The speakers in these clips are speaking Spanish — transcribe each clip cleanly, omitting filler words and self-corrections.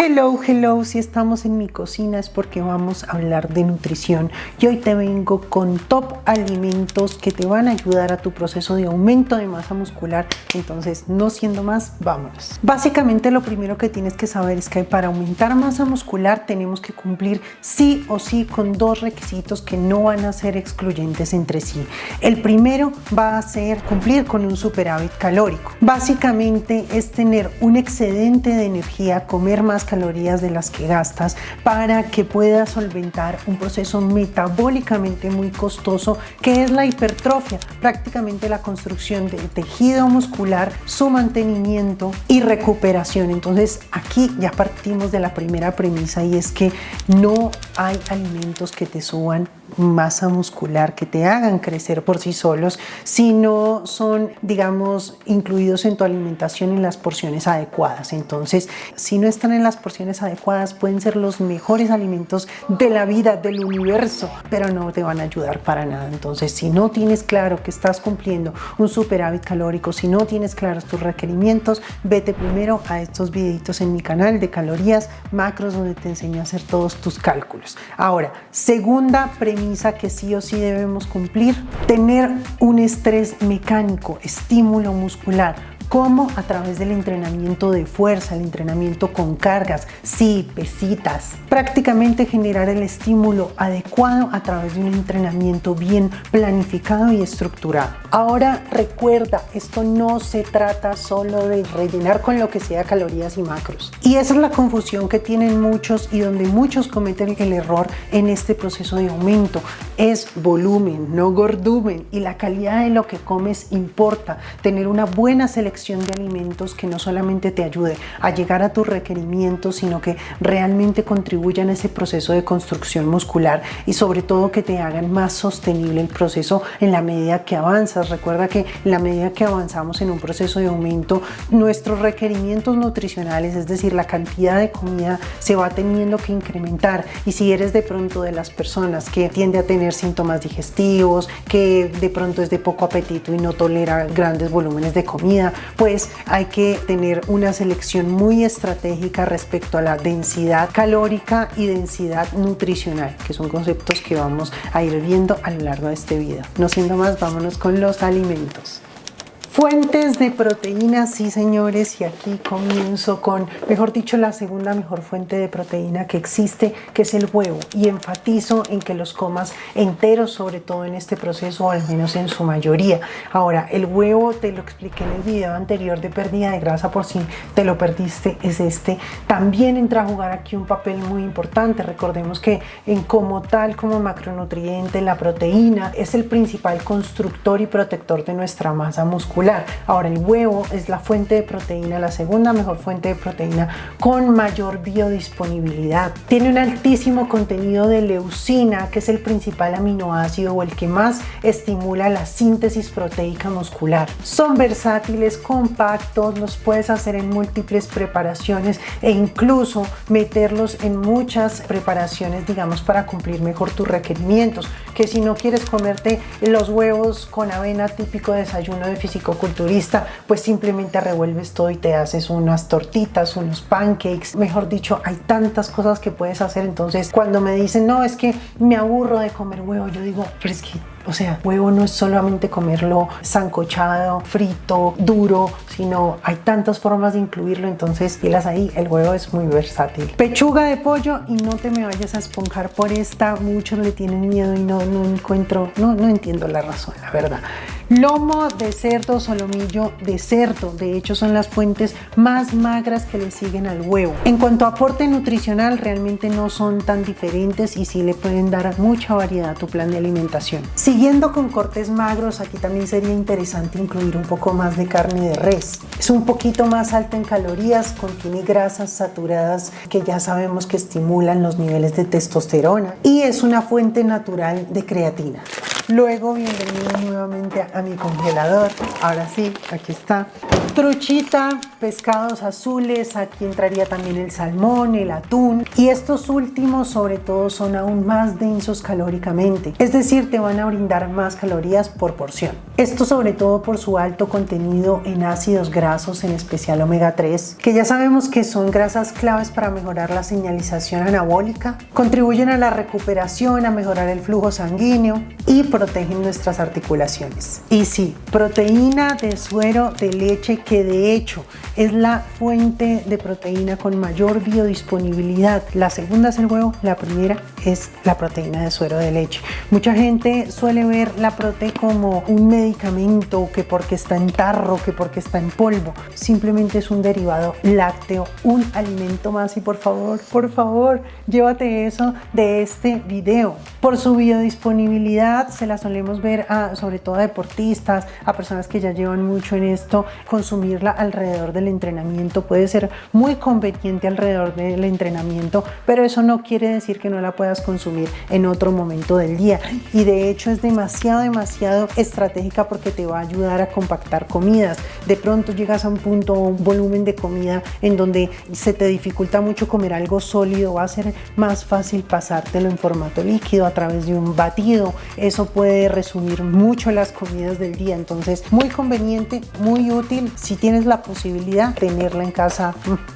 Hello, hello, si estamos en mi cocina es porque vamos a hablar de nutrición y hoy te vengo con top alimentos que te van a ayudar a tu proceso de aumento de masa muscular. Entonces, no siendo más, vámonos. Básicamente lo primero que tienes que saber es que para aumentar masa muscular tenemos que cumplir sí o sí con dos requisitos que no van a ser excluyentes entre sí. El primero va a ser cumplir con un superávit calórico. Básicamente es tener un excedente de energía, comer más calorías de las que gastas para que puedas solventar un proceso metabólicamente muy costoso que es la hipertrofia, prácticamente la construcción del tejido muscular, su mantenimiento y recuperación. Entonces aquí ya partimos de la primera premisa y es que no hay alimentos que te suban masa muscular, que te hagan crecer por sí solos, si no son, digamos, incluidos en tu alimentación en las porciones adecuadas. Entonces, si no están en las porciones adecuadas, pueden ser los mejores alimentos de la vida, del universo, pero no te van a ayudar para nada. Entonces, si no tienes claro que estás cumpliendo un superávit calórico, si no tienes claros tus requerimientos, vete primero a estos videitos en mi canal de calorías, macros, donde te enseño a hacer todos tus cálculos. Ahora, segunda premisa que sí o sí debemos cumplir: tener un estrés mecánico, estímulo muscular. ¿Cómo? A través del entrenamiento de fuerza, el entrenamiento con cargas, sí, pesitas. Prácticamente generar el estímulo adecuado a través de un entrenamiento bien planificado y estructurado. Ahora recuerda, esto no se trata solo de rellenar con lo que sea calorías y macros. Y esa es la confusión que tienen muchos y donde muchos cometen el error en este proceso de aumento. Es volumen, no gordumen, y la calidad de lo que comes importa. Tener una buena selección de alimentos que no solamente te ayude a llegar a tus requerimientos, sino que realmente contribuyan a ese proceso de construcción muscular y sobre todo que te hagan más sostenible el proceso en la medida que avanzas. Recuerda que en la medida que avanzamos en un proceso de aumento, nuestros requerimientos nutricionales, es decir, la cantidad de comida, se va teniendo que incrementar. Y si eres de pronto de las personas que tiende a tener síntomas digestivos, que de pronto es de poco apetito y no tolera grandes volúmenes de comida, pues hay que tener una selección muy estratégica respecto a la densidad calórica y densidad nutricional, que son conceptos que vamos a ir viendo a lo largo de este video. No siendo más, vámonos con los alimentos. Fuentes de proteína, sí señores, y aquí comienzo con, mejor dicho, la segunda mejor fuente de proteína que existe, que es el huevo, y enfatizo en que los comas enteros, sobre todo en este proceso, o al menos en su mayoría. Ahora, el huevo, te lo expliqué en el video anterior de pérdida de grasa, por si te lo perdiste, es este. También entra a jugar aquí un papel muy importante. Recordemos que como macronutriente, la proteína es el principal constructor y protector de nuestra masa muscular. Ahora, el huevo es la fuente de proteína, la segunda mejor fuente de proteína con mayor biodisponibilidad. Tiene un altísimo contenido de leucina, que es el principal aminoácido o el que más estimula la síntesis proteica muscular. Son versátiles, compactos, los puedes hacer en múltiples preparaciones e incluso meterlos en muchas preparaciones, digamos, para cumplir mejor tus requerimientos. Que si no quieres comerte los huevos con avena, típico desayuno de fisicoculturista, pues simplemente revuelves todo y te haces unas tortitas, unos pancakes. Mejor dicho, hay tantas cosas que puedes hacer. Entonces, cuando me dicen, no, es que me aburro de comer huevo, yo digo, pero es que, o sea, huevo no es solamente comerlo sancochado, frito, duro, sino hay tantas formas de incluirlo. Entonces, pilas ahí, el huevo es muy versátil. Pechuga de pollo, y no te me vayas a esponjar por esta, muchos le tienen miedo y no entiendo la razón, la verdad. Lomo de cerdo, solomillo de cerdo, de hecho son las fuentes más magras que le siguen al huevo. En cuanto a aporte nutricional, realmente no son tan diferentes y sí le pueden dar mucha variedad a tu plan de alimentación. Siguiendo con cortes magros, aquí también sería interesante incluir un poco más de carne de res. Es un poquito más alta en calorías, contiene grasas saturadas que ya sabemos que estimulan los niveles de testosterona y es una fuente natural de creatina. Luego, bienvenido nuevamente a mi congelador. Ahora sí, aquí está. Truchita, pescados azules, aquí entraría también el salmón, el atún. Y estos últimos sobre todo son aún más densos calóricamente. Es decir, te van a brindar más calorías por porción. Esto sobre todo por su alto contenido en ácidos grasos, en especial omega 3, que ya sabemos que son grasas claves para mejorar la señalización anabólica, contribuyen a la recuperación, a mejorar el flujo sanguíneo y protegen nuestras articulaciones. Y sí, proteína de suero de leche, que de hecho es la fuente de proteína con mayor biodisponibilidad. La segunda es el huevo, la primera es la proteína de suero de leche. Mucha gente suele ver la prote como un medicamento, que porque está en tarro, que porque está en polvo. Simplemente es un derivado lácteo, un alimento más. Y por favor, llévate eso de este video. Por su biodisponibilidad se la solemos ver sobre todo a deportistas, a personas que ya llevan mucho en esto. Consumirla alrededor del entrenamiento puede ser muy conveniente alrededor del entrenamiento, pero eso no quiere decir que no la puedas consumir en otro momento del día. Y de hecho es demasiado estratégica porque te va a ayudar a compactar comidas. De pronto llegas a un punto o un volumen de comida en donde se te dificulta mucho comer algo sólido, va a ser más fácil pasártelo en formato líquido a través de un batido. Eso puede resumir mucho las comidas del día, entonces muy conveniente, muy útil. Si tienes la posibilidad, tenerla en casa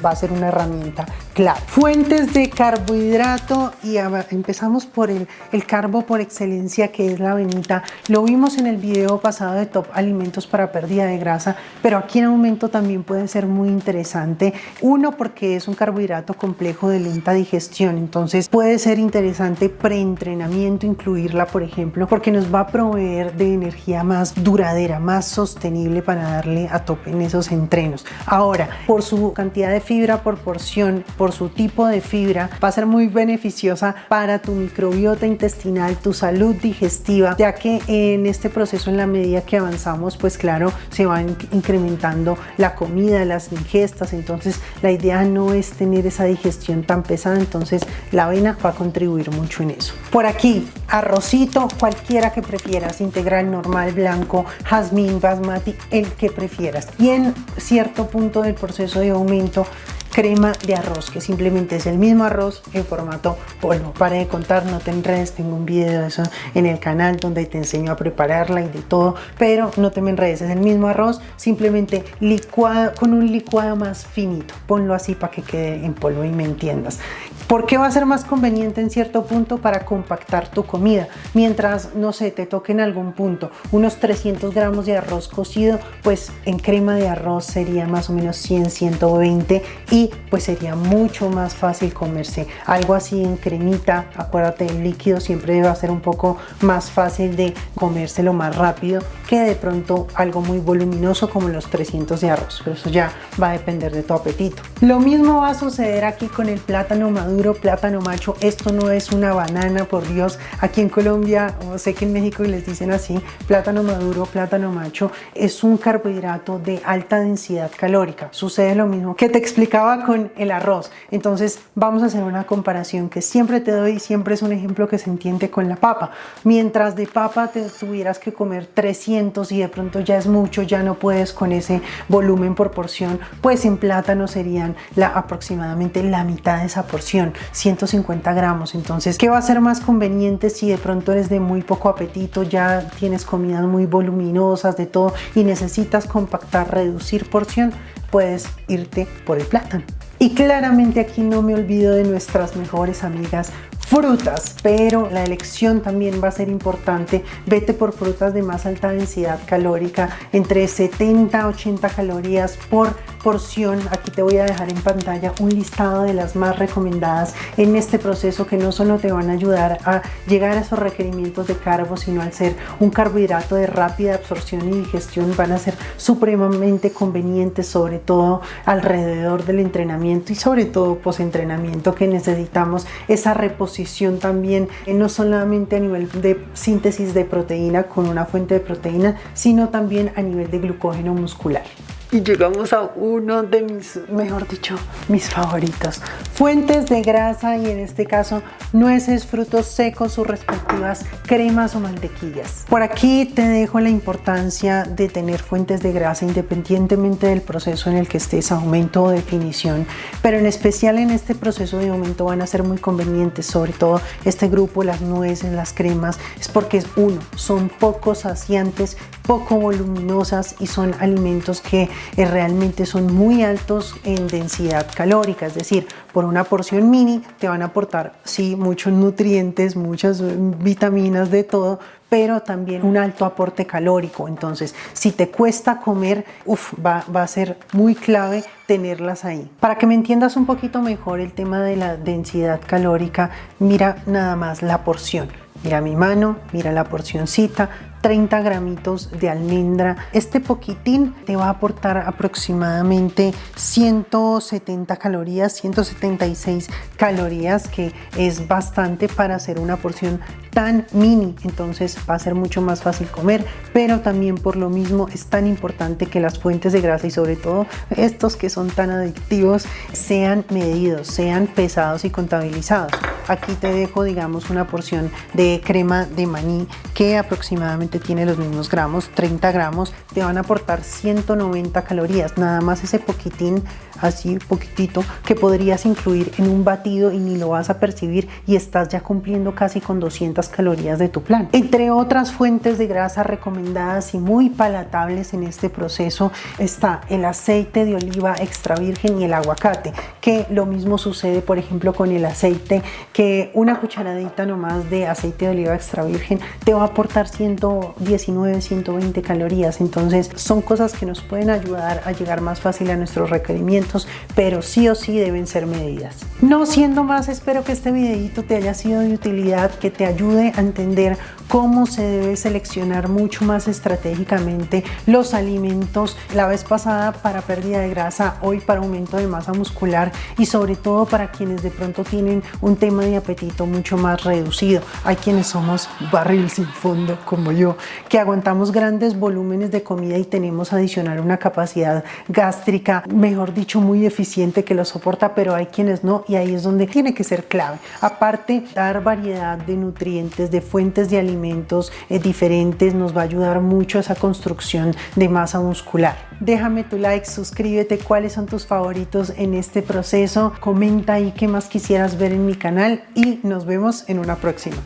va a ser una herramienta clave. Fuentes de carbohidrato, y empezamos por el carbo por excelencia, que es la avenita. Lo vimos en el video pasado de top alimentos para pérdida de grasa, pero aquí en aumento también puede ser muy interesante. Uno, porque es un carbohidrato complejo de lenta digestión, entonces puede ser interesante preentrenamiento incluirla, por ejemplo, porque nos va a proveer de energía más duradera, más sostenible para darle a tope en esos entrenos. Ahora, por su cantidad de fibra por porción, por su tipo de fibra, va a ser muy beneficiosa para tu microbiota intestinal, tu salud digestiva, ya que en este proceso, en la medida que avanzamos, pues claro, se van incrementando la comida, las ingestas. Entonces la idea no es tener esa digestión tan pesada, entonces la avena va a contribuir mucho en eso. Por aquí, arrocito, cualquiera que prefieras, integral, normal, blanco, jazmín, basmati, el que prefieras. Y en cierto punto del proceso de aumento, crema de arroz, que simplemente es el mismo arroz en formato polvo. Para de contar, no te enredes, tengo un video de eso en el canal donde te enseño a prepararla y de todo, pero no te me enredes, es el mismo arroz, simplemente licuado, con un licuado más finito. Ponlo así para que quede en polvo y me entiendas. ¿Por qué va a ser más conveniente en cierto punto? Para compactar tu comida. Mientras, no sé, te toque en algún punto unos 300 gramos de arroz cocido, pues en crema de arroz sería más o menos 100, 120, y pues sería mucho más fácil comerse algo así en cremita. Acuérdate, el líquido siempre va a ser un poco más fácil de comérselo más rápido que de pronto algo muy voluminoso como los 300 de arroz, pero eso ya va a depender de tu apetito. Lo mismo va a suceder aquí con el plátano maduro, plátano macho. Esto no es una banana, por Dios. Aquí en Colombia, o sé que en México les dicen así, plátano maduro, plátano macho, es un carbohidrato de alta densidad calórica. Sucede lo mismo que te explicaba con el arroz. Entonces vamos a hacer una comparación que siempre te doy, siempre es un ejemplo que se entiende con la papa. Mientras de papa te tuvieras que comer 300 y de pronto ya es mucho, ya no puedes con ese volumen por porción, pues en plátano serían aproximadamente la mitad de esa porción, 150 gramos. Entonces, ¿qué va a ser más conveniente si de pronto eres de muy poco apetito, ya tienes comidas muy voluminosas de todo y necesitas compactar, reducir porción? Puedes irte por el plátano. Y claramente aquí no me olvido de nuestras mejores amigas frutas, pero la elección también va a ser importante. Vete por frutas de más alta densidad calórica, entre 70 a 80 calorías por porción. Aquí te voy a dejar en pantalla un listado de las más recomendadas en este proceso, que no solo te van a ayudar a llegar a esos requerimientos de carbo, sino al ser un carbohidrato de rápida absorción y digestión van a ser supremamente convenientes, sobre todo alrededor del entrenamiento y sobre todo post-entrenamiento, que necesitamos esa reposición también, no solamente a nivel de síntesis de proteína con una fuente de proteína, sino también a nivel de glucógeno muscular. Y llegamos a uno de mis, mejor dicho, mis favoritos. Fuentes de grasa y en este caso nueces, frutos secos, sus respectivas cremas o mantequillas. Por aquí te dejo la importancia de tener fuentes de grasa independientemente del proceso en el que estés, aumento o definición, pero en especial en este proceso de aumento van a ser muy convenientes, sobre todo este grupo, las nueces, las cremas, es porque son poco saciantes, poco voluminosas y son alimentos que realmente son muy altos en densidad calórica, es decir, por una porción mini te van a aportar sí muchos nutrientes, muchas vitaminas, de todo, pero también un alto aporte calórico. Entonces, si te cuesta comer, va a ser muy clave tenerlas ahí. Para que me entiendas un poquito mejor el tema de la densidad calórica, mira nada más la porción. Mira mi mano, mira la porcioncita, 30 gramitos de almendra. Este poquitín te va a aportar aproximadamente 170 calorías, 176 calorías, que es bastante para hacer una porción tan mini. Entonces va a ser mucho más fácil comer, pero también por lo mismo es tan importante que las fuentes de grasa y sobre todo estos que son tan adictivos sean medidos, sean pesados y contabilizados. Aquí te dejo, digamos, una porción de crema de maní que aproximadamente tiene los mismos gramos, 30 gramos, te van a aportar 190 calorías, nada más ese poquitín, así poquitito, que podrías incluir en un batido y ni lo vas a percibir y estás ya cumpliendo casi con 200 calorías de tu plan. Entre otras fuentes de grasa recomendadas y muy palatables en este proceso está el aceite de oliva extra virgen y el aguacate, que lo mismo sucede por ejemplo con el aceite, que una cucharadita nomás de aceite de oliva extra virgen te va a aportar 119, 120 calorías. Entonces son cosas que nos pueden ayudar a llegar más fácil a nuestros requerimientos, pero sí o sí deben ser medidas. No siendo más, espero que este videito te haya sido de utilidad, que te ayude a entender cómo se debe seleccionar mucho más estratégicamente los alimentos. La vez pasada para pérdida de grasa, hoy para aumento de masa muscular y sobre todo para quienes de pronto tienen un tema de apetito mucho más reducido. Hay quienes somos barril sin fondo como yo, que aguantamos grandes volúmenes de comida y tenemos adicional una capacidad gástrica, mejor dicho, muy eficiente que lo soporta, pero hay quienes no, y ahí es donde tiene que ser clave. Aparte, dar variedad de nutrientes, de fuentes de alimentos diferentes nos va a ayudar mucho a esa construcción de masa muscular. Déjame tu like, suscríbete, cuáles son tus favoritos en este proceso, comenta ahí qué más quisieras ver en mi canal y nos vemos en una próxima.